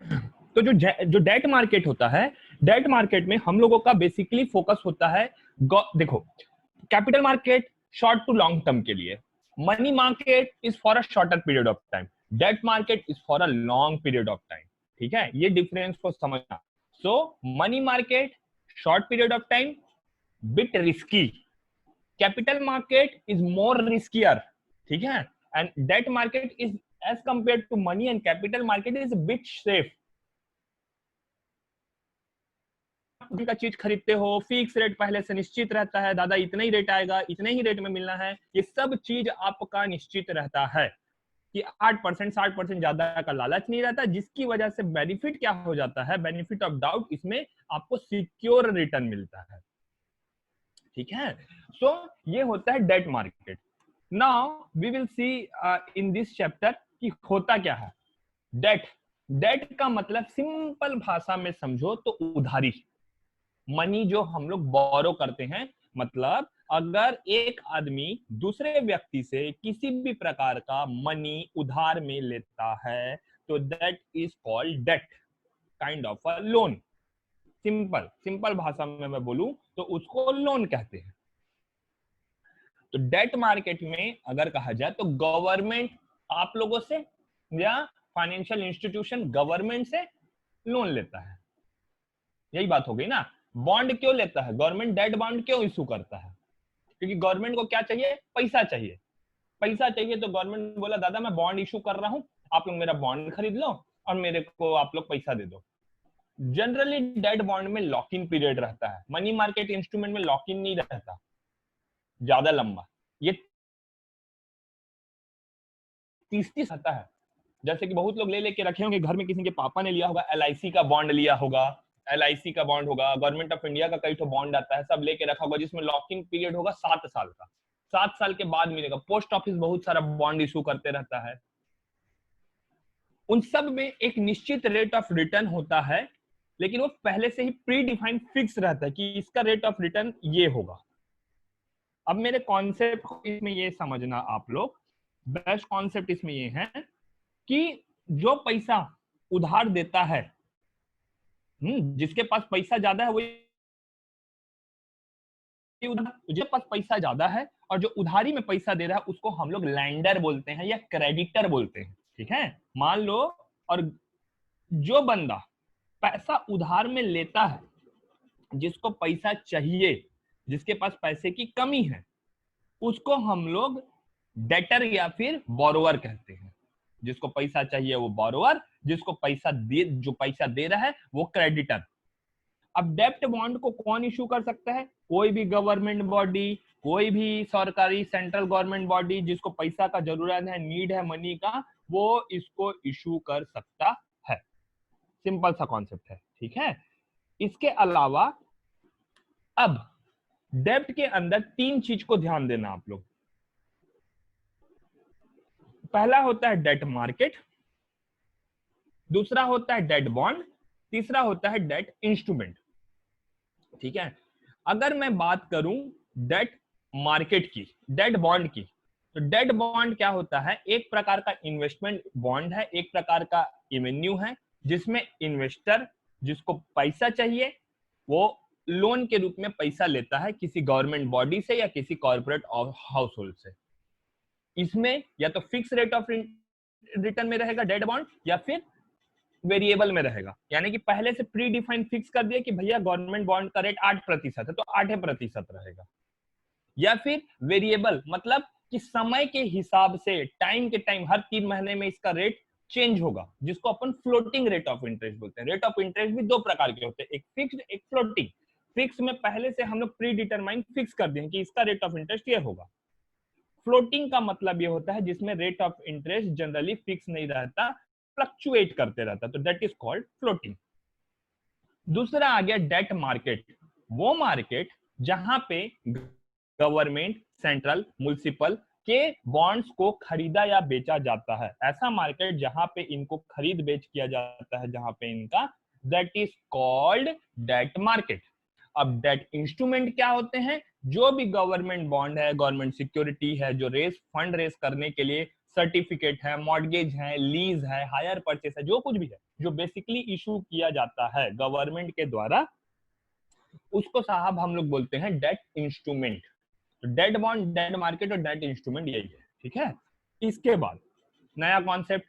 ठीक है। तो जो डेट मार्केट होता है, डेट मार्केट में हम लोगों का बेसिकली फोकस होता है, देखो, capital market short to long term के लिए, money market is for a shorter period of time, debt market is for a long period of time. ठीक है, ये डिफरेंस को समझना। So money market short period of time, bit risky, capital market is more riskier. ठीक है, and debt market is as compared to money and capital market is bit safe. का चीज खरीदते हो, फिक्स रेट पहले से निश्चित रहता है, दादा इतना ही रेट आएगा, इतने ही रेट में मिलना है, ये सब चीज आपका निश्चित रहता है कि 8% 60% ज्यादा का लालच नहीं रहता, जिसकी वजह से बेनिफिट क्या हो जाता है, बेनिफिट ऑफ डाउट, इसमें आपको सिक्योर रिटर्न मिलता है। ठीक है, सो ये होता है debt market. Now we will see in this chapter कि होता क्या है डेट। डेट का मतलब सिंपल भाषा में समझो तो उधारी, मनी जो हम लोग बोरो करते हैं। मतलब अगर एक आदमी दूसरे व्यक्ति से किसी भी प्रकार का मनी उधार में लेता है तो that is called debt, kind of a loan. Simple simple भाषा में मैं बोलूं तो उसको लोन कहते हैं। तो डेट मार्केट में अगर कहा जाए तो गवर्नमेंट आप लोगों से या फाइनेंशियल इंस्टीट्यूशन गवर्नमेंट से लोन लेता है, यही बात हो गई ना। बॉन्ड क्यों लेता है गवर्नमेंट, डेट बॉन्ड क्यों इशू करता है? क्योंकि गवर्नमेंट को क्या चाहिए, पैसा चाहिए। पैसा चाहिए तो गवर्नमेंट बोला दादा मैं बॉन्ड इशू कर रहा हूं, आप लोग मेरा बॉन्ड खरीद लो और मेरे को आप लोग पैसा दे दो। जनरली डेट बॉन्ड में लॉक इन पीरियड रहता है, मनी मार्केट इंस्ट्रूमेंट में लॉक इन नहीं रहता ज्यादा लंबा, ये 30-30 आता है। जैसे कि बहुत लोग ले लेके रखे होंगे घर में, किसी के पापा ने लिया होगा, LIC का बॉन्ड लिया होगा, LIC का बॉन्ड होगा, गवर्नमेंट ऑफ इंडिया का कई तो बॉन्ड आता है, सब लेके रखा होगा, जिसमें लॉकिंग पीरियड होगा 7 साल का। 7 साल के बाद मिलेगा। पोस्ट ऑफिस बहुत सारा बॉन्ड इशू करते रहता है, उन सब में एक निश्चित रेट ऑफ रिटर्न होता है, लेकिन वो पहले से ही प्री डिफाइंड फिक्स रहता है कि इसका रेट ऑफ रिटर्न ये होगा। अब मेरे कॉन्सेप्ट इसमें ये समझना आप लोग, बेस्ट कॉन्सेप्ट इसमें ये है कि जो पैसा उधार देता है, जिसके पास पैसा ज्यादा है वही, जिसके पास पैसा ज्यादा है और जो उधारी में पैसा दे रहा है उसको हम लोग लैंडर बोलते हैं या क्रेडिटर बोलते हैं। ठीक है, मान लो, और जो बंदा पैसा उधार में लेता है, जिसको पैसा चाहिए, जिसके पास पैसे की कमी है, उसको हम लोग डेटर या फिर बोरोवर कहते हैं। जिसको पैसा चाहिए वो बोरोवर, जिसको पैसा दे, जो पैसा दे रहा है वो क्रेडिटर। अब डेप्ट बॉन्ड को कौन इशू कर सकता है? कोई भी गवर्नमेंट बॉडी, कोई भी सरकारी सेंट्रल गवर्नमेंट बॉडी जिसको पैसा का जरूरत है, नीड है मनी का, वो इसको इशू कर सकता है। सिंपल सा कॉन्सेप्ट है। ठीक है, इसके अलावा अब डेब्ट के अंदर 3 चीज को ध्यान देना आप लोग। पहला होता है डेट मार्केट, दूसरा होता है डेट बॉन्ड, तीसरा होता है डेट इंस्ट्रूमेंट। ठीक है, अगर मैं बात करूं डेट मार्केट की, डेट बॉन्ड की, तो डेट बॉन्ड क्या होता है? एक प्रकार का इन्वेस्टमेंट बॉन्ड है, एक प्रकार का एवेन्यू है, जिसमें इन्वेस्टर जिसको पैसा चाहिए वो लोन के रूप में पैसा लेता है किसी गवर्नमेंट बॉडी से या किसी कॉर्पोरेट हाउस होल्ड से। इसमें या तो फिक्स रेट ऑफ रिटर्न में रहेगा डेट बॉन्ड, या फिर वेरिएबल में रहेगा, यानी कि पहले से प्री डिफाइन फिक्स कर दिया कि भैया गवर्नमेंट बॉन्ड का रेट 8% है तो 8% रहेगा। या फिर वेरिएबल मतलब कि समय के हिसाब से टाइम के टाइम हर 3 महीने में इसका रेट चेंज होगा, जिसको अपन फ्लोटिंग रेट ऑफ इंटरेस्ट बोलते हैं। रेट ऑफ इंटरेस्ट भी 2 प्रकार के होते हैं, एक फिक्स्ड एक फ्लोटिंग। फिक्स में पहले से हम लोग प्री डिटरमाइन फिक्स कर दें कि इसका रेट ऑफ इंटरेस्ट ये होगा। फ्लोटिंग का मतलब ये होता है जिसमें rate of interest generally fix नहीं रहता, फ्लक्चुएट करते रहता, तो दैट इज कॉल्ड फ्लोटिंग। दूसरा आ गया डेट मार्केट, वो मार्केट जहां पे गवर्नमेंट, सेंट्रल, म्युनिसिपल के बॉन्ड्स को खरीदा या बेचा जाता है। ऐसा मार्केट जहां पे इनको खरीद बेच किया जाता है, जहां पे इनका, that is called debt market. अब डेट इंस्ट्रूमेंट क्या होते हैं? जो भी गवर्नमेंट बॉन्ड है, गवर्नमेंट सिक्योरिटी है, जो फंड रेस करने के लिए सर्टिफिकेट है, मॉर्गेज है, लीज है, हायर परचेस है, जो कुछ भी है, जो बेसिकली इशू किया जाता है गवर्नमेंट के द्वारा, उसको साहब हम लोग बोलते हैं डेट इंस्ट्रूमेंट। तो डेट बॉन्ड, डेट मार्केट और डेट इंस्ट्रूमेंट यही है, ठीक है। इसके बाद नया कॉन्सेप्ट,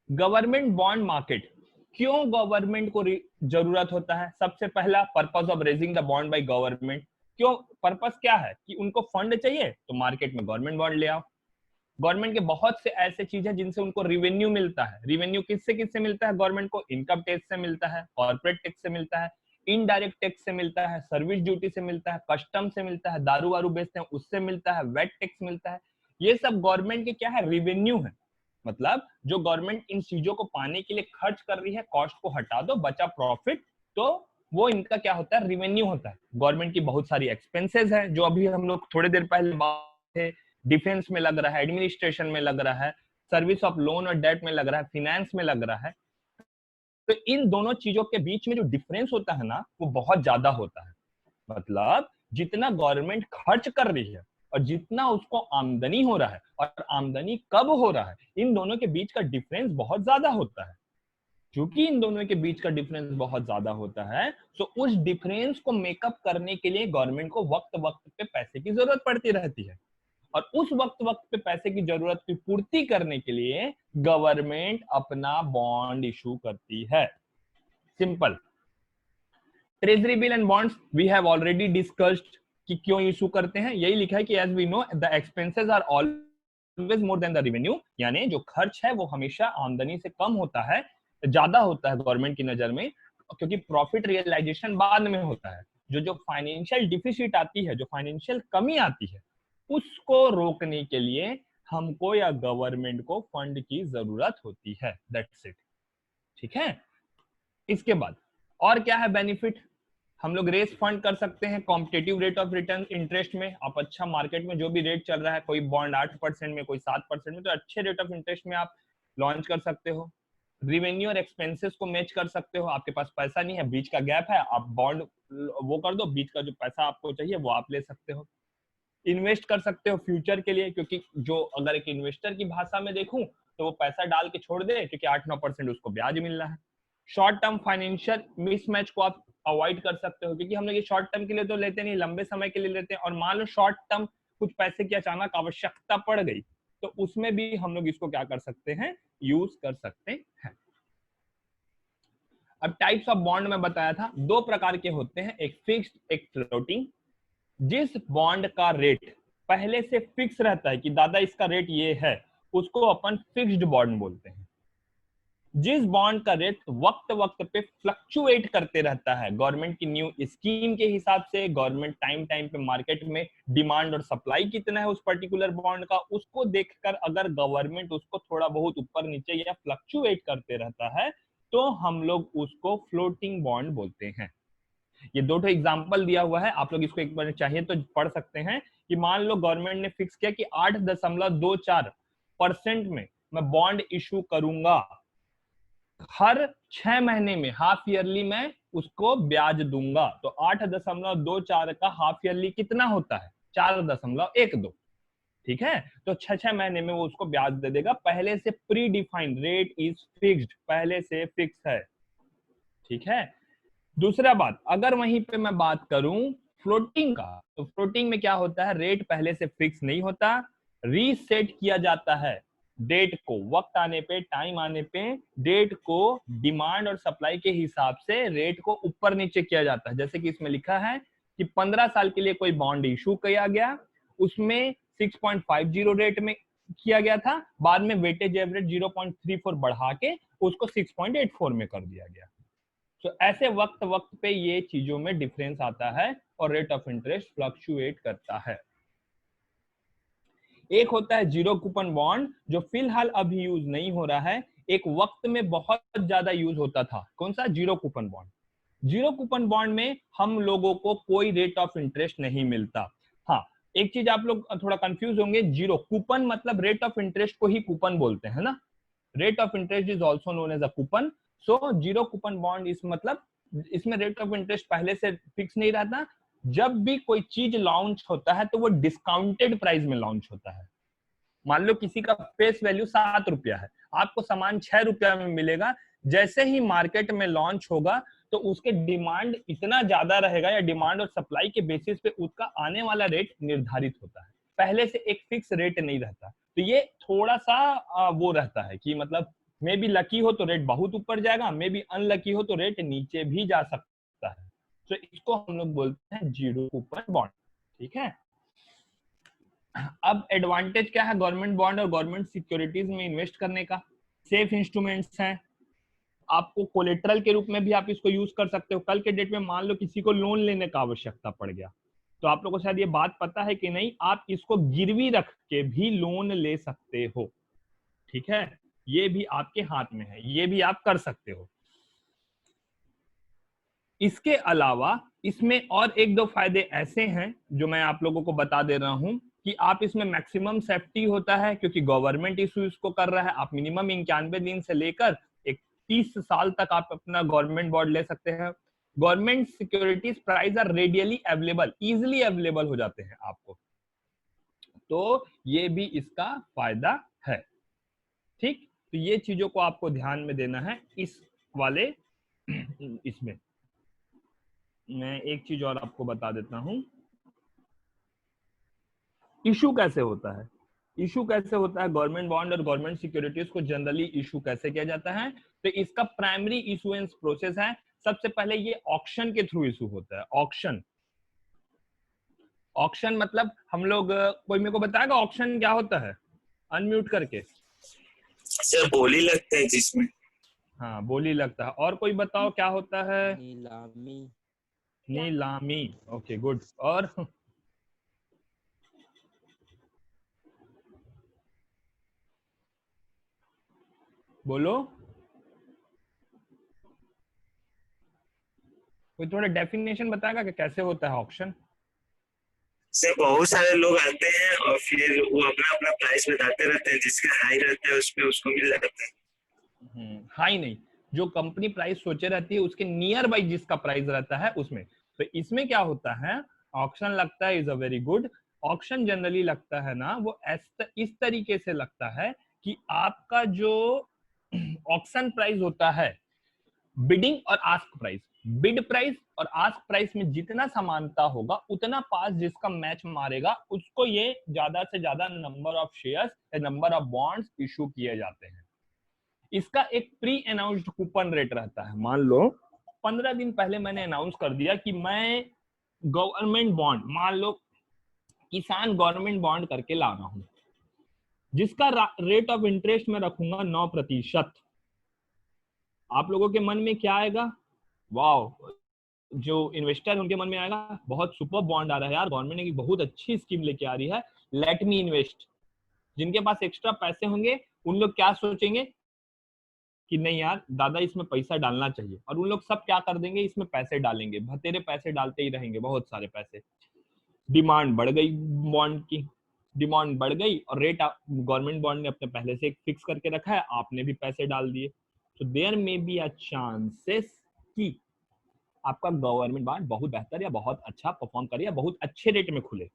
गवर्नमेंट बॉन्ड मार्केट। क्यों गवर्नमेंट को जरूरत होता है? सबसे पहला purpose of raising the bond by government. क्यों पर्पस क्या है? कि उनको फंड चाहिए तो मार्केट में गवर्नमेंट बॉन्ड ले आओ। गवर्नमेंट के बहुत से ऐसे चीज है जिनसे उनको रिवेन्यू मिलता है। रिवेन्यू किससे किससे मिलता है? गवर्नमेंट को इनकम टैक्स से मिलता है, कॉर्पोरेट टैक्स से मिलता है, इनडायरेक्ट टैक्स से मिलता है, सर्विस ड्यूटी से मिलता है, कस्टम से मिलता है, दारू वारू बेचते हैं उससे मिलता है, वेट टैक्स मिलता है। ये सब गवर्नमेंट के क्या है? रिवेन्यू है। मतलब जो गवर्नमेंट इन चीजों को पाने के लिए खर्च कर रही है, कॉस्ट को हटा दो, बचा प्रॉफिट, तो वो इनका क्या होता है? रिवेन्यू होता है। गवर्नमेंट की बहुत सारी एक्सपेंसेस है, जो अभी हम लोग थोड़ी देर पहले बात थे, डिफेंस में लग रहा है, एडमिनिस्ट्रेशन में लग रहा है, सर्विस ऑफ लोन और डेट में लग रहा है, फिनेंस में लग रहा है। तो इन दोनों चीजों के बीच में जो डिफरेंस होता है ना, वो बहुत ज्यादा होता है। मतलब जितना गवर्नमेंट खर्च कर रही है और जितना उसको आमदनी हो रहा है, और आमदनी कब हो रहा है, इन दोनों के बीच का डिफरेंस बहुत ज्यादा होता है। क्योंकि इन दोनों के बीच का डिफरेंस बहुत ज्यादा होता है, तो उस डिफरेंस को मेकअप करने के लिए गवर्नमेंट को वक्त वक्त पे पैसे की जरूरत पड़ती रहती है। और उस वक्त वक्त पे पैसे की जरूरत की पूर्ति करने के लिए गवर्नमेंट अपना बॉन्ड इशू करती है। Simple. Treasury bill and bonds we have already discussed कि क्यों इशू करते हैं। यही लिखा है कि as we know the expenses are always more than the revenue, यानी जो खर्च है वो हमेशा आमदनी से कम होता है, ज्यादा होता है गवर्नमेंट की नजर में, क्योंकि प्रॉफिट रियलाइजेशन बाद में होता है। जो फाइनेंशियल डिफिसिट आती है, जो फाइनेंशियल कमी आती है, उसको रोकने के लिए हमको या गवर्नमेंट को फंड की जरूरत होती है। दैट्स इट, ठीक है। इसके बाद और क्या है बेनिफिट? हम लोग रेस फंड कर सकते हैं competitive rate of return interest में। आप अच्छा मार्केट में जो भी रेट चल रहा है, कोई बॉन्ड 8% में, कोई 7% में, तो अच्छे रेट ऑफ इंटरेस्ट में आप लॉन्च कर सकते हो। रिवेन्यू और एक्सपेंसेस को मैच कर सकते हो। आपके पास पैसा नहीं है, बीच का गैप है, आप बॉन्ड वो कर दो, बीच का जो पैसा आपको चाहिए वो आप ले सकते हो। इन्वेस्ट कर सकते हो फ्यूचर के लिए, क्योंकि जो अगर एक इन्वेस्टर की भाषा में देखूं तो वो पैसा डाल के छोड़ दे, क्योंकि 8-9% उसको ब्याज मिल रहा है। शॉर्ट टर्म फाइनेंशियल मिसमैच को आप अवॉइड कर सकते हो, क्योंकि हम लोग ये शॉर्ट टर्म के लिए तो लेते नहीं, लंबे समय के लिए लेते हैं। और मान लो शॉर्ट टर्म कुछ पैसे की अचानक आवश्यकता पड़ गई, तो उसमें भी हम लोग इसको क्या कर सकते हैं? यूज कर सकते हैं। अब टाइप्स ऑफ बॉन्ड में बताया था, दो प्रकार के होते हैं, एक फिक्स्ड, एक फ्लोटिंग। जिस बॉन्ड का रेट पहले से फिक्स रहता है कि दादा इसका रेट ये है, उसको अपन फिक्स्ड बॉन्ड बोलते हैं। जिस बॉन्ड का रेट वक्त वक्त पे फ्लक्चुएट करते रहता है, गवर्नमेंट की न्यू स्कीम के हिसाब से, गवर्नमेंट टाइम टाइम पे मार्केट में डिमांड और सप्लाई कितना है उस पर्टिकुलर बॉन्ड का, उसको देखकर अगर गवर्नमेंट उसको थोड़ा बहुत ऊपर नीचे या फ्लक्चुएट करते रहता है, तो हम लोग उसको फ्लोटिंग बॉन्ड बोलते हैं। ये दो एग्जांपल दिया हुआ है, आप लोग इसको एक बार चाहिए तो पढ़ सकते हैं। कि मान लो गवर्नमेंट ने फिक्स किया कि 8.24% में मैं बॉन्ड इशू करूंगा, हर 6 महीने में हाफ ईयरली मैं उसको ब्याज दूंगा। तो 8.24 का हाफ ईयरली कितना होता है? 4.12। ठीक है, तो 6 महीने में वो उसको ब्याज दे देगा। पहले से pre defined rate is fixed, पहले से फिक्स है, ठीक है। दूसरा बात, अगर वहीं पे मैं बात करूं फ्लोटिंग का, तो फ्लोटिंग में क्या होता है? रेट पहले से फिक्स नहीं होता, रीसेट किया जाता है डेट को, वक्त आने पे, टाइम आने पे डेट को डिमांड और सप्लाई के हिसाब से रेट को ऊपर नीचे किया जाता है। जैसे कि इसमें लिखा है कि 15 साल के लिए कोई बॉन्ड इशू किया गया, उसमें 6.50 रेट में किया गया था, बाद में वेटेज एवरेज 0.34 बढ़ा के उसको 6.84 में कर दिया गया। तो ऐसे वक्त वक्त पे ये चीजों में डिफरेंस आता है और रेट ऑफ इंटरेस्ट फ्लक्चुएट करता है। एक होता है जीरो कूपन बॉन्ड, जो फिलहाल अभी यूज नहीं हो रहा है, एक वक्त में बहुत ज्यादा यूज होता था। कौन सा? Zero coupon bond. Zero coupon bond में हम लोगों को कोई रेट ऑफ इंटरेस्ट नहीं मिलता। हाँ, एक चीज आप लोग थोड़ा कंफ्यूज होंगे, जीरो कूपन मतलब रेट ऑफ इंटरेस्ट को ही कूपन बोलते हैं ना, rate of interest is also known as a coupon. So zero coupon bond इस मतलब इसमें रेट ऑफ इंटरेस्ट पहले से फिक्स नहीं रहता, जब भी कोई चीज लॉन्च होता है तो वो डिस्काउंटेड प्राइस में लॉन्च होता है। मान लो किसी का फेस वैल्यू 7 रुपया है, आपको सामान 6 रुपया में मिलेगा। जैसे ही मार्केट में लॉन्च होगा तो उसके डिमांड इतना ज्यादा रहेगा, या डिमांड और सप्लाई के बेसिस पे उसका आने वाला रेट निर्धारित होता है, पहले से एक फिक्स रेट नहीं रहता। तो ये थोड़ा सा वो रहता है कि मतलब मे बी लकी हो तो रेट बहुत ऊपर जाएगा, मे बी अनलकी हो तो रेट नीचे भी जा सकता है। तो इसको हम लोग बोलते हैं जीरो कूपन बॉन्ड। ठीक है, अब एडवांटेज क्या है गवर्नमेंट बॉन्ड और गवर्नमेंट सिक्योरिटीज में इन्वेस्ट करने का? सेफ इंस्ट्रूमेंट्स हैं, आपको कोलेट्रल के रूप में भी आप इसको यूज कर सकते हो। कल के डेट में मान लो किसी को लोन लेने का आवश्यकता पड़ गया, तो आप लोगों को शायद ये बात पता है कि नहीं, आप इसको गिरवी रख के भी लोन ले सकते हो। ठीक है, ये भी आपके हाथ में है, ये भी आप कर सकते हो। इसके अलावा इसमें और एक दो फायदे ऐसे हैं जो मैं आप लोगों को बता दे रहा हूं कि आप इसमें मैक्सिमम सेफ्टी होता है, क्योंकि गवर्नमेंट इशू इसको कर रहा है। आप मिनिमम 91 दिन से लेकर एक 30 साल तक आप अपना गवर्नमेंट बॉन्ड ले सकते हैं। Government securities price are readily available, easily available हो जाते हैं आपको, तो ये भी इसका फायदा है। ठीक, तो ये चीजों को आपको ध्यान में देना है इस वाले इसमें। मैं एक चीज और आपको बता देता हूं, इशू कैसे होता है। इशू कैसे होता है गवर्नमेंट बॉन्ड और गवर्नमेंट सिक्योरिटीज को जनरली इशू कैसे किया जाता है? तो इसका प्राइमरी इशुएंस प्रोसेस है, सबसे पहले ये ऑक्शन के थ्रू इशू होता है। ऑक्शन, ऑक्शन मतलब हम लोग, कोई मेरे को बताएगा ऑक्शन क्या होता है? अनम्यूट करके। सर बोली लगता है जिसमें। हाँ, बोली लगता है। और कोई बताओ क्या होता है? नीलामी। नीलामी। Okay good. और बोलो, कोई थोड़ा डेफिनेशन बताएगा कि कैसे होता है ऑक्शन? सर बहुत सारे लोग आते हैं और फिर वो अपना अपना प्राइस बताते रहते हैं, जिसका हाई रहता है उस पे उसको मिल जाता है। हाई नहीं, जो कंपनी प्राइस सोचे रहती है उसके नियर बाई जिसका प्राइस रहता है उसमें। तो इसमें क्या होता है, ऑक्शन लगता है, is a very good. Auction generally लगता है ना, वो इस तरीके से लगता है कि आपका जो ऑक्शन प्राइस होता है, बिडिंग और आस्क प्राइस, बिड प्राइस और आस्क प्राइस में जितना समानता होगा उतना पास जिसका मैच मारेगा उसको ये ज्यादा से ज्यादा नंबर ऑफ शेयर्स या नंबर ऑफ बॉन्ड्स इशू किए जाते हैं। इसका एक प्री अनाउंस्ड कूपन रेट रहता है। मान लो 15 दिन पहले मैंने अनाउंस कर दिया कि मैं गवर्नमेंट बॉन्ड, मान लो किसान गवर्नमेंट बॉन्ड करके ला रहा हूं, जिसका रेट ऑफ इंटरेस्ट में रखूंगा 9%। आप लोगों के मन में क्या आएगा? वाह, जो इन्वेस्टर है उनके मन में आएगा बहुत सुपर बॉन्ड आ रहा है यार, गवर्नमेंट ने बहुत अच्छी स्कीम लेके आ रही है, लेट मी इन्वेस्ट। जिनके पास एक्स्ट्रा पैसे होंगे उन लोग क्या सोचेंगे कि नहीं यार दादा इसमें पैसा डालना चाहिए, और उन लोग सब क्या कर देंगे, इसमें पैसे डालेंगे, भतेरे पैसे डालते ही रहेंगे, बहुत सारे पैसे। डिमांड बढ़ गई बॉन्ड की, डिमांड बढ़ गई और रेट गवर्नमेंट बॉन्ड ने अपने पहले से फिक्स करके रखा है, आपने भी पैसे डाल दिए। तो there may be a chances कि आपका गवर्नमेंट बॉन्ड बहुत बेहतर या बहुत अच्छा परफॉर्म करे या बहुत अच्छे रेट में खुले।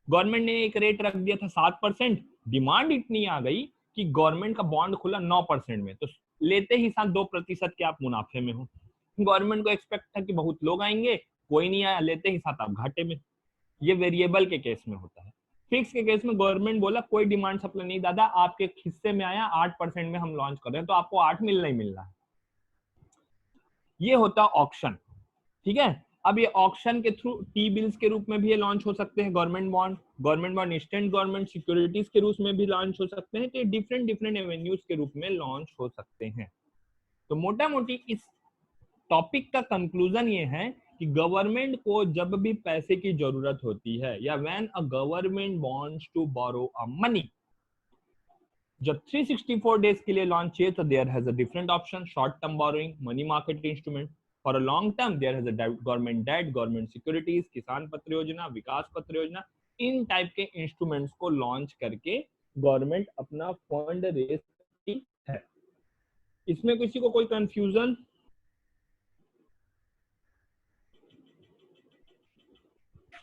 गवर्नमेंट ने एक रेट रख दिया था 7%, डिमांड इतनी आ गई कि गवर्नमेंट का बॉन्ड खुला 9% में, तो लेते ही साथ 2% के आप मुनाफे में हो। गवर्नमेंट को एक्सपेक्ट था कि बहुत लोग आएंगे, कोई नहीं आया, लेते ही साथ आप घाटे में। ये वेरिएबल के केस में होता है। फिक्स के केस में गवर्नमेंट बोला कोई डिमांड सप्लाई नहीं दादा, आपके हिस्से में आया 8% में हम लॉन्च कर रहे हैं, तो आपको 8 मिलना ही मिलना है। ये होता ऑक्शन। ठीक है, अब ये ऑक्शन के थ्रू टी बिल्स के रूप में भी ये लॉन्च हो सकते हैं, government bond, government bond instant government securities के रूप में भी लॉन्च हो सकते हैं। तो ये डिफरेंट डिफरेंट एवेन्यूज के रूप में लॉन्च हो सकते हैं। तो मोटा मोटी इस टॉपिक का कंक्लूजन ये है कि गवर्नमेंट को जब भी पैसे की जरूरत होती है, या when a government wants to borrow a money, जब 364 डेज के लिए लॉन्च चाहिए तो there has a different option, short term borrowing, money market instrument. For a long term there has a government debt, government securities, Kisan Patra Yojana, Vikas Patra Yojana. इन type के instruments को launch करके government अपना फंड रेज करती है। इसमें किसी को कोई कंफ्यूजन?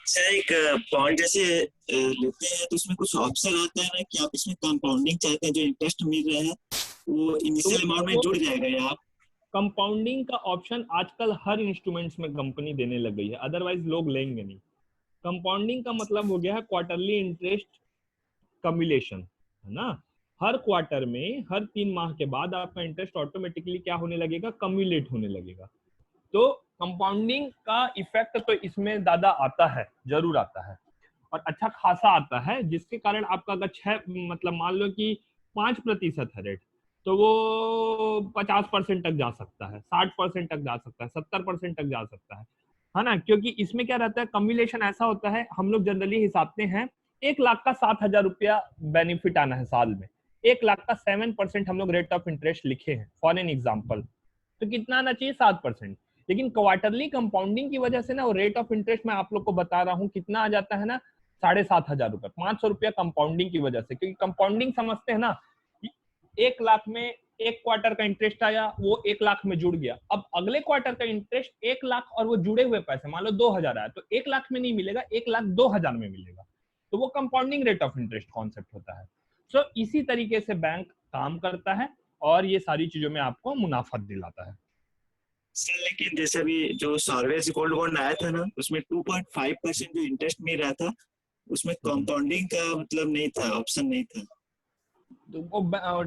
अच्छा, एक बॉन्ड जैसे लेते हैं तो उसमें कुछ ऑप्शन आता है ना कि आप इसमें कंपाउंडिंग चाहते हैं, जो इंटरेस्ट मिल रहा है वो तो इनिशियल अमाउंट में वो जुड़ जाएगा या आप? कंपाउंडिंग का ऑप्शन आजकल हर इंस्ट्रूमेंट्स में कंपनी देने लग गई है, अदरवाइज लोग लेंगे नहीं। कंपाउंडिंग का मतलब हो गया है क्वार्टरली इंटरेस्ट कम्युलेशन, है ना। हर क्वार्टर में, हर 3 माह के बाद आपका इंटरेस्ट ऑटोमेटिकली क्या होने लगेगा, कम्युलेट होने लगेगा। तो कंपाउंडिंग का इफेक्ट तो इसमें ज्यादा आता है, जरूर आता है, और अच्छा खासा आता है, जिसके कारण आपका अगर 6 मतलब मान लो कि 5% है रेट, तो वो 50% तक जा सकता है, 60% तक जा सकता है, 70% तक जा सकता है ना। क्योंकि इसमें क्या रहता है, कम्युलेशन ऐसा होता है, हम लोग जनरली हिसाबते हैं 1 लाख का 7,000 रुपया बेनिफिट आना है साल में, 1 लाख का 7% हम लोग रेट ऑफ इंटरेस्ट लिखे हैं फॉर एन एग्जाम्पल, तो कितना आना चाहिए, 7%। लेकिन क्वार्टरली कंपाउंडिंग की वजह से ना, वो रेट ऑफ इंटरेस्ट मैं आप लोग को बता रहा हूँ कितना आ जाता है ना, 7,500 रुपए, 500 रुपया कंपाउंडिंग की वजह से। क्योंकि कंपाउंडिंग समझते हैं ना, 1 लाख में एक क्वार्टर का इंटरेस्ट आया, वो 1 लाख में जुड़ गया, अब अगले क्वार्टर का इंटरेस्ट 1 लाख और वो जुड़े हुए पैसे मान लो 2,000 आया, तो 1 लाख में नहीं मिलेगा, 1,02,000 में मिलेगा। तो वो compounding rate of interest concept होता है। सो इसी तरीके से बैंक काम करता है और ये सारी चीजों में आपको मुनाफा दिलाता है। सर लेकिन जैसे अभी जो सॉल्वेज गोल्ड बॉन्ड आया था ना, उसमें 2.5% जो इंटरेस्ट मिल रहा था, उसमें कंपाउंडिंग का मतलब नहीं था, ऑप्शन नहीं था। तो वो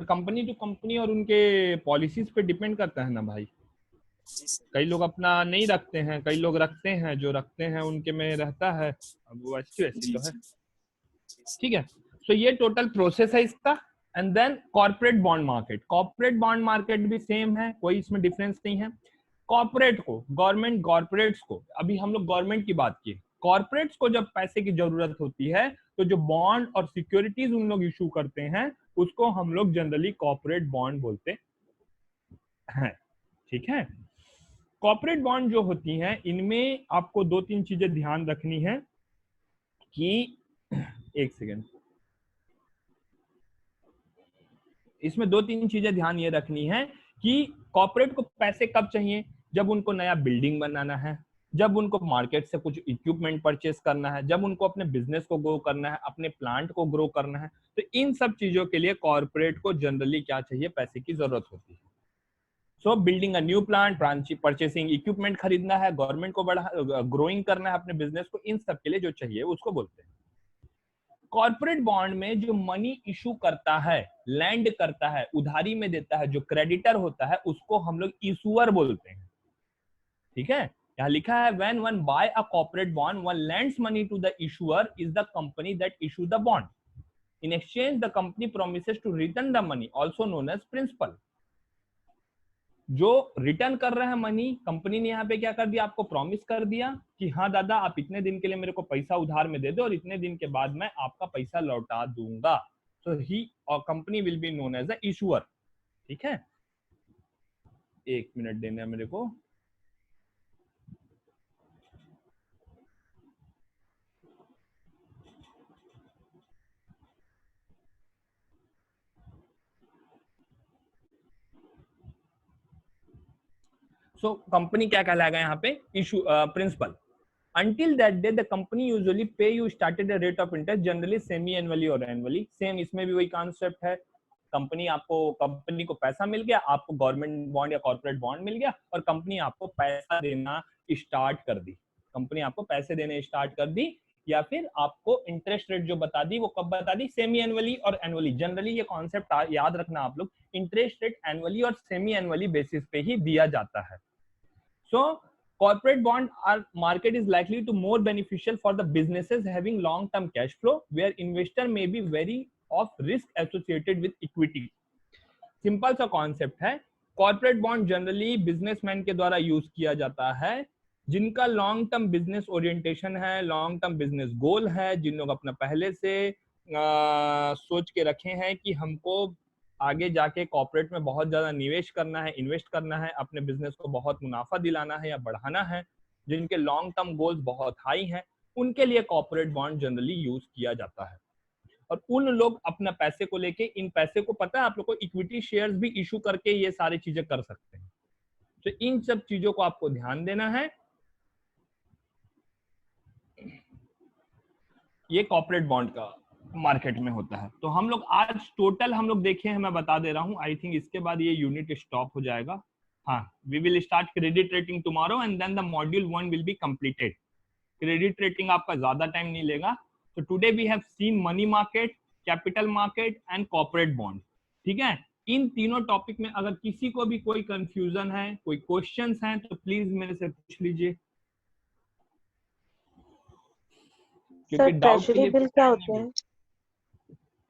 कंपनी टू कंपनी और उनके पॉलिसीज पे डिपेंड करता है ना भाई। जी सर। कई लोग अपना नहीं रखते हैं, कई लोग रखते हैं, जो रखते हैं उनके में रहता है, अब वो ऐसी वैसी जी तो है। जी जी सर। ठीक है, तो ये टोटल प्रोसेस है इसका। And then corporate bond market, corporate bond market भी सेम है, कोई इसमें डिफरेंस नहीं है। कॉर्पोरेट को, गवर्नमेंट कॉर्पोरेट्स को, अभी हम लोग गवर्नमेंट की बात की, कॉर्पोरेट्स को जब पैसे की जरूरत होती है तो जो बॉन्ड और सिक्योरिटीज उन लोग इशू करते हैं, उसको हम लोग जनरली कॉर्पोरेट बॉन्ड बोलते हैं। ठीक है, कॉर्पोरेट बॉन्ड जो होती हैं, इनमें आपको 2-3 चीजें ध्यान रखनी है कि एक सेकेंड, इसमें 2-3 चीजें ध्यान ये रखनी है कि कॉर्पोरेट को पैसे कब चाहिए, जब उनको नया बिल्डिंग बनाना है, जब उनको मार्केट से कुछ इक्विपमेंट परचेस करना है, जब उनको अपने बिजनेस को ग्रो करना है, अपने प्लांट को ग्रो करना है, तो इन सब चीजों के लिए कॉर्पोरेट को जनरली क्या चाहिए, पैसे की जरूरत होती है। सो building a new plant, purchasing equipment खरीदना है, गवर्नमेंट को बढ़ा ग्रोइंग करना है अपने बिजनेस को, इन सब के लिए जो चाहिए उसको बोलते हैं। कॉर्पोरेट बॉन्ड में जो मनी इशू करता है, लैंड करता है, उधारी में देता है, जो क्रेडिटर होता है, उसको हम लोग इशूअर बोलते हैं। ठीक है, यहाँ लिखा है when one buy a corporate bond, one lends money to the issuer is the company that issue the bond. In exchange the company promises to return the money, also known as principal. जो return कर रहे हैं money, company ने यहाँ पे क्या कर दिया, आपको प्रॉमिस कर दिया कि हाँ दादा आप इतने दिन के लिए मेरे को पैसा उधार में दे दो और इतने दिन के बाद मैं आपका पैसा लौटा दूंगा। सो ही और company will be known as a issuer. ठीक है, 1 मिनट देना मेरे को। सो कंपनी क्या कहलाएगा यहाँ पे, issue principal. Until that day, the company usually pay you started a rate of interest, generally semi-annually or annually. Same इसमें भी वही कॉन्सेप्ट है, कंपनी को पैसा मिल गया, आपको गवर्नमेंट बॉन्ड या कॉर्पोरेट बॉन्ड मिल गया और कंपनी आपको पैसा देना स्टार्ट कर दी, कंपनी आपको पैसे देने स्टार्ट कर दी, या फिर आपको इंटरेस्ट रेट जो बता दी, वो कब बता दी, सेमी एनुअली और एनुअली। जनरली ये कॉन्सेप्ट याद रखना आप लोग, इंटरेस्ट रेट एनुअली और सेमी एनुअली बेसिस पे ही दिया जाता है। So corporate bond market is likely to more beneficial for the businesses having long term cash flow, where investor may be wary of risk associated with equity. Simple सा concept है, corporate bond generally businessman के द्वारा use किया जाता है, जिनका long term business orientation है, long term business गोल है, जिन लोग अपना पहले से सोच के रखे हैं कि हमको आगे जाके कॉर्पोरेट में बहुत ज्यादा निवेश करना है, इन्वेस्ट करना है, अपने बिजनेस को बहुत मुनाफा दिलाना है या बढ़ाना है, जिनके लॉन्ग टर्म गोल्स बहुत हाई हैं, उनके लिए कॉर्पोरेट बॉन्ड जनरली यूज किया जाता है। और उन लोग अपना पैसे को लेके, इन पैसे को पता है आप लोग को, इक्विटी शेयर्स भी इशू करके ये सारी चीजें कर सकते हैं। तो इन सब चीजों को आपको ध्यान देना है। ये कॉर्पोरेट बॉन्ड का मार्केट में होता है। तो हम लोग आज टोटल हम लोग देखे हैं, मैं बता दे रहा हूँ, आई थिंक इसके बाद ये यूनिट स्टॉप हो जाएगा। हाँ, we will start credit rating tomorrow and then the module 1 will be completed. Credit rating आपका ज्यादा टाइम नहीं लेगा। तो today we have seen money market, capital market and corporate bond. ठीक है, इन तीनों टॉपिक में अगर किसी को भी कोई कंफ्यूजन है, कोई क्वेश्चंस हैं, तो प्लीज मेरे से पूछ लीजिए, क्योंकि डाउट के ट्रेजरी लिए बिल क्या होते हैं?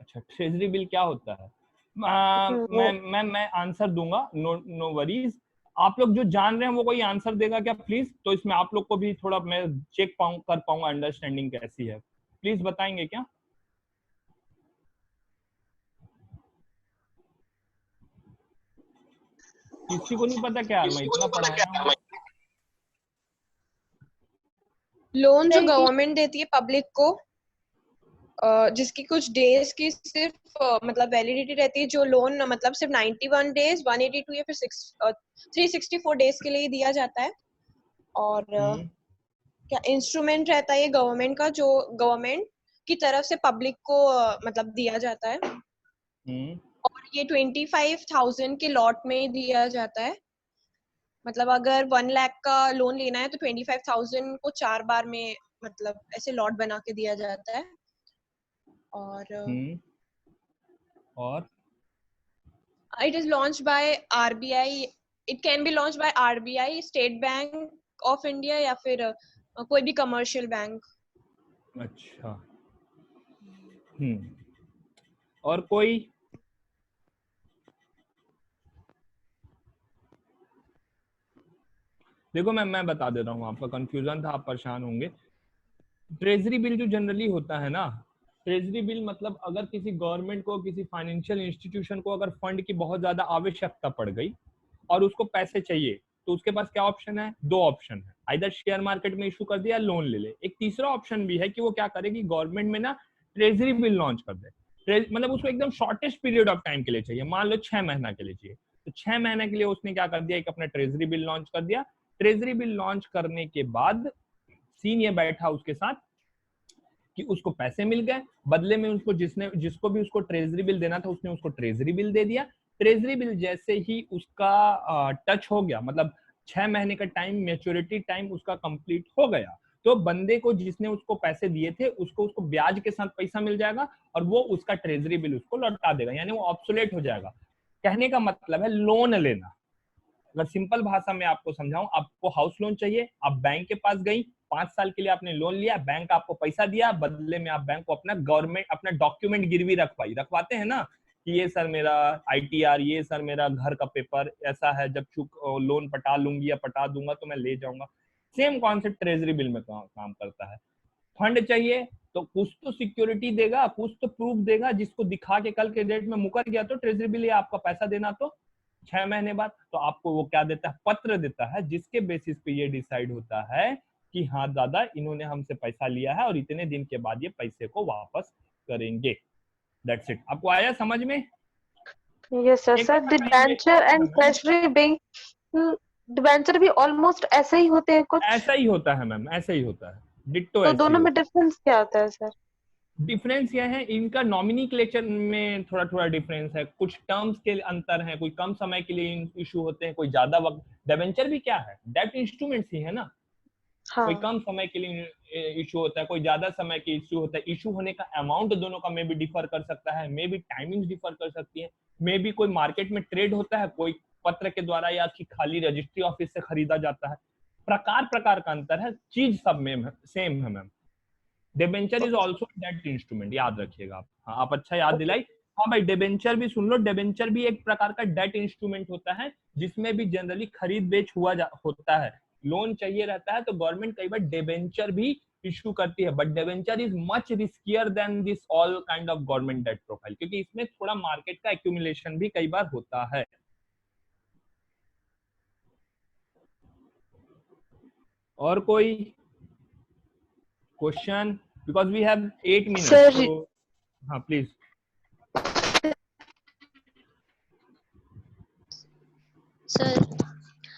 अच्छा, ट्रेजरी बिल क्या होता है? मैं आंसर दूंगा, नो वरीज। आप लोग जो जान रहे हैं वो कोई आंसर देगा क्या प्लीज? तो इसमें आप लोग को भी थोड़ा मैं चेक कर पाऊंगा अंडरस्टैंडिंग कैसी है। प्लीज बताएंगे क्या? किसी को नहीं पता क्या? मैं इतना पढ़ाया हूं। लोन जो गवर्नमेंट देती है पब्लिक को, जिसकी कुछ डेज की सिर्फ मतलब वैलिडिटी रहती है, जो लोन मतलब सिर्फ 91 डेज, 182 या फिर 364 डेज के लिए दिया जाता है। और क्या इंस्ट्रूमेंट रहता है ये गवर्नमेंट का, जो गवर्नमेंट की तरफ से पब्लिक को मतलब दिया जाता है। और ये 25,000 के लॉट में दिया जाता है। मतलब अगर 1 लाख का लोन लेना है तो 25,000 को 4 बार में मतलब ऐसे लॉट बना के दिया जाता है। और it is launched by RBI, it can be launched by RBI, state bank of India या फिर कोई भी कमर्शियल बैंक। अच्छा, और कोई? देखो मैं बता दे रहा हूँ, आपका कंफ्यूजन था, आप परेशान होंगे। ट्रेजरी बिल जो जनरली होता है ना, ट्रेजरी बिल मतलब अगर किसी गवर्नमेंट को, किसी फाइनेंशियल इंस्टीट्यूशन को अगर फंड की बहुत ज्यादा आवश्यकता पड़ गई और उसको पैसे चाहिए, तो उसके पास क्या ऑप्शन है? 2 ऑप्शन है, आइदर शेयर मार्केट में इशू कर दिया, लोन ले ले। एक तीसरा ऑप्शन भी है कि वो क्या करेगी, गवर्नमेंट में ना ट्रेजरी बिल लॉन्च कर दे। मतलब उसको एकदम शॉर्टेस्ट पीरियड ऑफ टाइम के लिए चाहिए, मान लो 6 महीना के लिए चाहिए, तो 6 महीने के लिए उसने क्या कर दिया, एक अपना ट्रेजरी बिल लॉन्च कर दिया। ट्रेजरी बिल लॉन्च करने के बाद सीन ये बैठा उसके साथ कि उसको पैसे मिल गए, बदले में उसको जिसको भी उसको ट्रेजरी बिल देना था उसने उसको ट्रेजरी बिल दे दिया। ट्रेजरी बिल जैसे ही उसका टच हो गया, मतलब 6 महीने का टाइम, मैच्योरिटी टाइम उसका कंप्लीट हो गया, तो बंदे को जिसने उसको पैसे दिए थे उसको ब्याज के साथ पैसा मिल जाएगा और वो उसका ट्रेजरी बिल उसको लौटा देगा, यानी वो ऑब्सोलेट हो जाएगा। कहने का मतलब है लोन लेना। अगर सिंपल भाषा में आपको समझाऊं, आपको हाउस लोन चाहिए, आप बैंक के पास गई, 5 साल के लिए आपने लोन लिया, बैंक आपको पैसा दिया, बदले में आप बैंक को अपना डॉक्यूमेंट गिरवी रखवाते हैं ना, कि ये सर मेरा ITR, ये सर मेरा घर का पेपर ऐसा है, जब लोन पटा लूंगी या पटा दूंगा तो मैं ले जाऊंगा। सेम कॉन्सेप्ट ट्रेजरी बिल में काम करता है। फंड चाहिए तो कुछ तो सिक्योरिटी देगा, कुछ तो प्रूफ देगा, जिसको दिखा के कल के डेट में मुकर गया तो ट्रेजरी बिल या आपका पैसा देना, तो 6 महीने बाद तो आपको वो क्या देता है, पत्र देता है, जिसके बेसिस पे ये डिसाइड होता है कि हाँ दादा इन्होंने हमसे पैसा लिया है और इतने दिन के बाद ये पैसे को वापस करेंगे। That's it. आपको आया समझ में? Yes sir. Debenture and treasury bill, debenture भी ऑलमोस्ट ऐसे ही होते हैं कुछ? ऐसा ही होता है मैम, ऐसा ही होता है, डिट्टो। तो दोनों में डिफरेंस क्या होता है सर? डिफरेंस यह है, इनका नॉमिनिक्लेचर में थोड़ा डिफरेंस है, कुछ टर्म्स के अंतर है, कोई कम समय के लिए इशू होते हैं, कोई ज्यादा वक्त। डिबेंचर भी क्या है, डेब्ट इंस्ट्रूमेंट्स ही है ना। हाँ। कोई कम समय के लिए इशू होता है, कोई ज्यादा समय के इशू होता है। इशू होने का अमाउंट दोनों का मे भी डिफर कर सकता है, मे भी टाइमिंग डिफर कर सकती है, मे भी कोई मार्केट में ट्रेड होता है, कोई पत्र के द्वारा या खाली रजिस्ट्री ऑफिस से खरीदा जाता है। प्रकार का अंतर है, चीज सब में सेम है ma'am. Debenture is also debt instrument, याद रखिएगा आप। हाँ, आप अच्छा याद दिलाई। हाँ भाई, डिबेंचर भी सुन लो, डिबेंचर भी एक प्रकार का डेट इंस्ट्रूमेंट होता है, जिसमें भी जनरली खरीद बेच होता है। लोन चाहिए रहता है तो गवर्नमेंट कई बार डिबेंचर भी इशू करती है, but debenture is much riskier than this all kind of government debt profile, क्योंकि इसमें थोड़ा मार्केट का एक्यूमुलेशन भी कई बार होता है। और कोई question? Because we have 8 minutes. तो हाँ प्लीज। सर।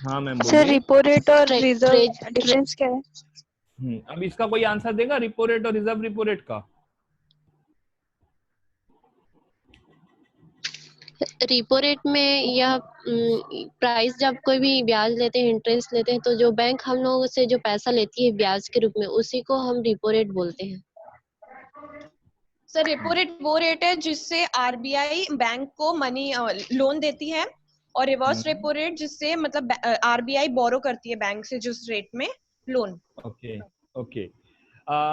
हाँ मैम बोलिए। सर, रिपो रेट और रिजर्व डिफरेंस क्या है? अब इसका कोई आंसर देगा, रिपो रेट और रिजर्व रिपो रेट का? रिपो रेट में या प्राइस जब कोई भी ब्याज लेते हैं, इंटरेस्ट लेते हैं, तो जो बैंक हम लोगों से जो पैसा लेती है ब्याज के रूप में, उसी को हम रिपो रेट बोलते हैं। सर रेपो रेट वो रेट है जिससे आरबीआई बैंक को मनी लोन देती है, और रिवर्स रेपो रेट जिससे मतलब आरबीआई बोरो करती है बैंक से जिस रेट में लोन। ओके ओके,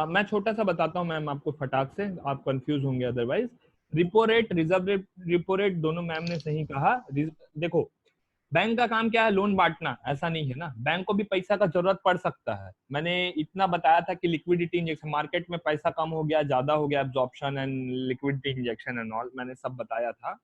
मैं छोटा सा बताता हूँ मैम आपको फटाक से, आप कंफ्यूज होंगे otherwise. Repo rate, reserve rate, repo rate दोनों मैम ने सही कहा। देखो बैंक का काम क्या है, लोन बांटना, ऐसा नहीं है ना, बैंक को भी पैसा का जरूरत पड़ सकता है। मैंने इतना बताया था कि लिक्विडिटी इंजेक्शन, मार्केट में पैसा कम हो गया, ज्यादा हो गया, absorption and liquidity injection and all, मैंने सब बताया था।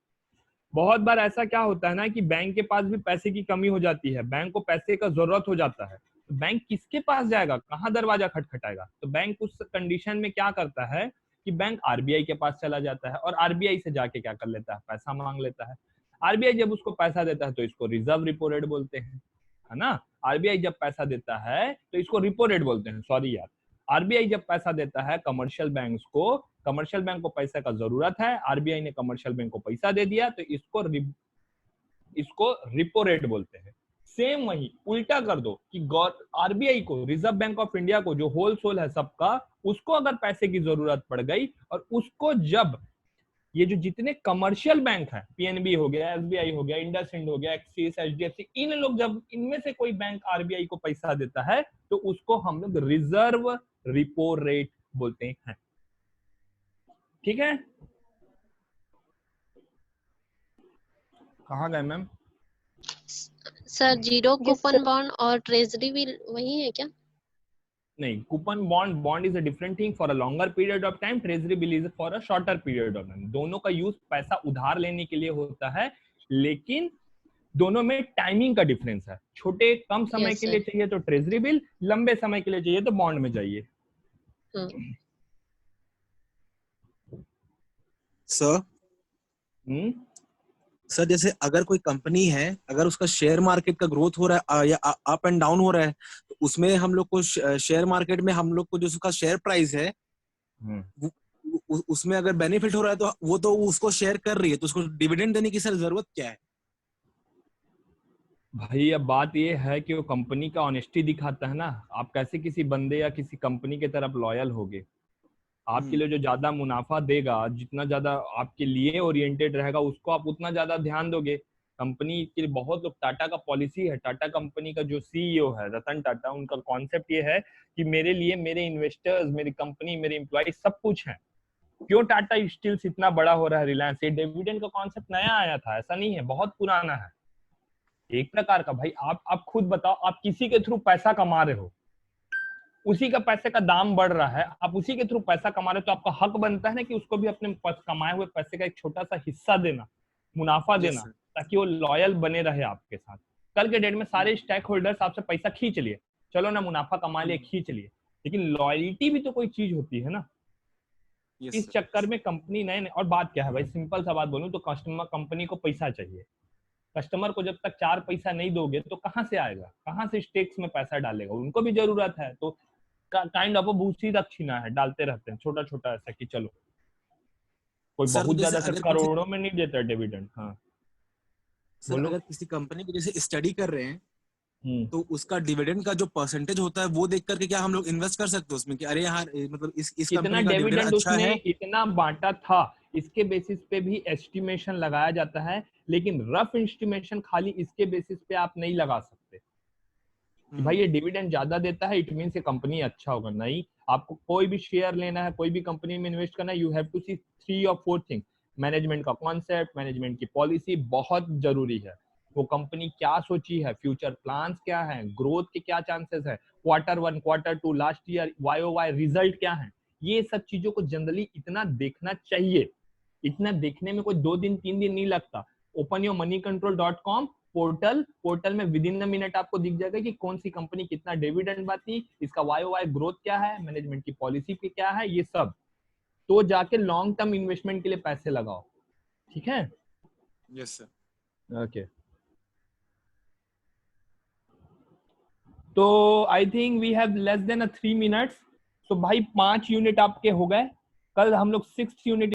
बहुत बार ऐसा क्या होता है ना कि बैंक के पास भी पैसे की कमी हो जाती है, बैंक को पैसे का जरूरत हो जाता है, तो बैंक किसके पास जाएगा, कहाँ दरवाजा खटखटाएगा? तो बैंक उस कंडीशन में क्या करता है कि बैंक आरबीआई के पास चला जाता है, और आरबीआई से जाके क्या कर लेता है, पैसा मांग लेता है। आरबीआई जब उसको पैसा देता है तो इसको रिजर्व रिपो रेट बोलते हैं, है ना। आरबीआई जब पैसा देता है तो इसको रिपो रेट बोलते हैं, सॉरी यार। आरबीआई जब पैसा देता है कमर्शियल बैंक्स को, कमर्शियल बैंक को पैसे का जरूरत है, आरबीआई ने कमर्शियल बैंक को पैसा दे दिया, तो इसको रिपो रेट बोलते हैं। सेम वही उल्टा कर दो कि आरबीआई को, रिजर्व बैंक ऑफ इंडिया को, जो होलसेल है सबका, उसको अगर पैसे की जरूरत पड़ गई, और उसको जब ये जो जितने कमर्शियल बैंक है, पीएनबी हो गया, एसबीआई हो गया, इंडसइंड हो गया, एक्सिस, एचडीएफसी, इन लोग जब इनमें से कोई बैंक आरबीआई को पैसा देता है तो उसको हम लोग रिजर्व रिपो रेट बोलते हैं। ठीक है, कहाँ गए ma'am? Sir zero Yes, coupon sir. Bond और ट्रेजरी भी वही है क्या? नहीं, coupon bond is a different thing for a longer period of time, treasury bill is for a shorter period of time. दोनों का यूज पैसा उधार लेने के लिए होता है, लेकिन दोनों में टाइमिंग का डिफरेंस है। छोटे कम समय Yes, के sir. लिए चाहिए तो ट्रेजरी बिल, लंबे समय के लिए चाहिए तो बॉन्ड में जाइए। सर जैसे अगर कोई कंपनी है, अगर उसका शेयर मार्केट का ग्रोथ हो रहा है या अप एंड डाउन हो रहा है, तो उसमें हम लोग को शेयर मार्केट में हम लोग को जो उसका शेयर प्राइस है उसमें अगर बेनिफिट हो रहा है तो वो तो उसको शेयर कर रही है, तो उसको डिविडेंड देने की सर जरूरत क्या है? भाई अब बात ये है कि वो कंपनी का ऑनेस्टी दिखाता है ना। आप कैसे किसी बंदे या किसी कंपनी के तरफ लॉयल होगे? आपके लिए जो ज्यादा मुनाफा देगा, जितना ज्यादा आपके लिए ओरिएंटेड रहेगा, उसको आप उतना ज्यादा ध्यान दोगे। कंपनी के लिए बहुत लोग, टाटा का पॉलिसी है, टाटा कंपनी का जो सीईओ है रतन टाटा, उनका कॉन्सेप्ट ये है कि मेरे लिए मेरे इन्वेस्टर्स, मेरी कंपनी, मेरे एम्प्लॉय सब कुछ है। क्यों टाटा स्टील्स इतना बड़ा हो रहा है, रिलायंस, ये डिविडेंड का कॉन्सेप्ट नया आया था, ऐसा नहीं है, बहुत पुराना है एक प्रकार का। भाई आप खुद बताओ, आप किसी के थ्रू पैसा कमा रहे हो, उसी का पैसे का दाम बढ़ रहा है, आप उसी के थ्रू पैसा कमा रहे हो, तो आपका हक बनता है ना कि उसको भी अपने कमाए हुए पैसे का एक छोटा सा हिस्सा देना, मुनाफा देना, ताकि वो लॉयल बने रहे आपके साथ। कल के डेट में सारे स्टेक होल्डर्स आपसे पैसा खींच लिए, चलो ना मुनाफा कमा लिए, खींच लिए, लेकिन लॉयल्टी भी तो कोई चीज होती है ना। इस चक्कर में कंपनी नए, और बात क्या है भाई, सिंपल सा बात बोलूं तो कस्टमर, कंपनी को पैसा चाहिए। कस्टमर को जब तक 4 पैसा नहीं दोगे तो कहाँ से आएगा, कहाँ से स्टेक्स में पैसा डालेगा? उनको भी जरूरत है, तो काइंड ऑफ भूसी दक्षिणा है, डालते रहते हैं छोटा छोटा, ऐसा कि चलो कोई बहुत ज्यादा से करोड़ों में नहीं देता डिविडेंड। हाँ सर अगर किसी कंपनी की जैसे स्टडी कर रहे हैं तो उसका डिविडेंड का जो परसेंटेज होता है वो देख करके क्या हम लोग इन्वेस्ट कर सकते हैं उसमें कि अरे यार मतलब इस कंपनी का डिविडेंड अच्छा उसने है, इतना बांटा था, इसके बेसिस पे भी एस्टिमेशन लगाया जाता है, लेकिन रफ एस्टिमेशन खाली इसके बेसिस पे आप नहीं लगा सकते कि भाई ये डिविडेंड ज्यादा देता है इट मींस ये कंपनी अच्छा होगा। नहीं, आपको कोई भी शेयर लेना है, कोई भी कंपनी में इन्वेस्ट करना है, यू हैव टू सी 3 और 4 थिंग्स। मैनेजमेंट का कॉन्सेप्ट, मैनेजमेंट की पॉलिसी बहुत जरूरी है, वो कंपनी क्या सोची है, फ्यूचर प्लान्स क्या है, ग्रोथ के क्या चांसेस है, Q1, Q2 last year YOY result क्या है, ये सब चीजों को जनरली इतना देखना चाहिए। इतना देखने में कोई 2 दिन 3 दिन नहीं लगता। openyourmoneycontrol.com पोर्टल में विद इन द मिनट आपको दिख जाएगा कि कौन सी कंपनी कितना डिविडेंड बाती, इसका YOY ग्रोथ क्या है, मैनेजमेंट की पॉलिसी पे क्या है, ये सब। तो जाके लॉन्ग टर्म इन्वेस्टमेंट के लिए पैसे लगाओ, ठीक है? Yes sir. ओके, तो I think we have less than 3 minutes. तो भाई 5 यूनिट आपके हो गए। कल हम लोग 6th यूनिट